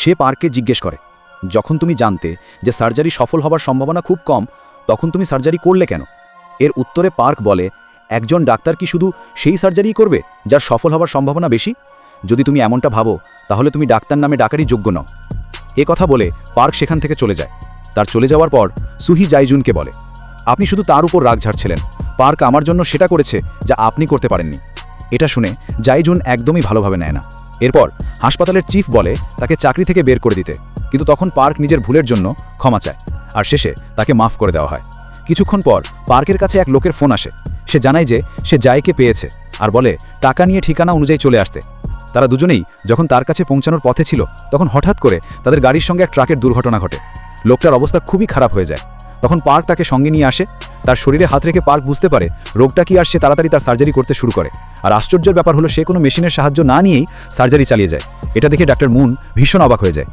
সে পার্ককে জিজ্ঞেস করে, যখন তুমি জানতে যে সার্জারি সফল হবার সম্ভাবনা খুব কম, তখন তুমি সার্জারি করলে কেন? এর উত্তরে পার্ক বলে, একজন ডাক্তার কি শুধু সেই সার্জারিই করবে যার সফল হবার সম্ভাবনা বেশি? যদি তুমি এমনটা ভাবো, তাহলে তুমি ডাক্তার নামে ডাকারই যোগ্য নও। এ কথা বলে পার্ক সেখান থেকে চলে যায়। তার চলে যাওয়ার পর সুহি জাইজুনকে বলে, আপনি শুধু তার উপর রাগ ঝাড়ছিলেন। পার্ক আমার জন্য সেটা করেছে যা আপনি করতে পারেননি। এটা শুনে জাইজুন একদমই ভালোভাবে নেয় না। এরপর হাসপাতালের চিফ বলে তাকে চাকরি থেকে বের করে দিতে, কিন্তু তখন পার্ক নিজের ভুলের জন্য ক্ষমা চায়, আর শেষে তাকে মাফ করে দেওয়া হয়। কিছুক্ষণ পর পার্কের কাছে এক লোকের ফোন আসে। সে জানায় যে সে জাইকে পেয়েছে আর বলে টাকা নিয়ে ঠিকানা অনুযায়ী চলে আসতে। তারা দুজনেই যখন তার কাছে পৌঁছানোর পথে ছিল, তখন হঠাৎ করে তাদের গাড়ির সঙ্গে এক ট্রাকের দুর্ঘটনা ঘটে। লোকটার অবস্থা খুবই খারাপ হয়ে যায়। তখন পার্ক তাকে সঙ্গে নিয়ে আসে। তার শরীরে হাত রেখে পার্ক বুঝতে পারে রোগটা কি, আর সে তাড়াতাড়ি তার সার্জারি করতে শুরু করে। আর আশ্চর্যের ব্যাপার হলো, সে কোনো মেশিনের সাহায্য না নিয়েই সার্জারি চালিয়ে যায়। এটা দেখে ডাক্তার মুন ভীষণ অবাক হয়ে যায়।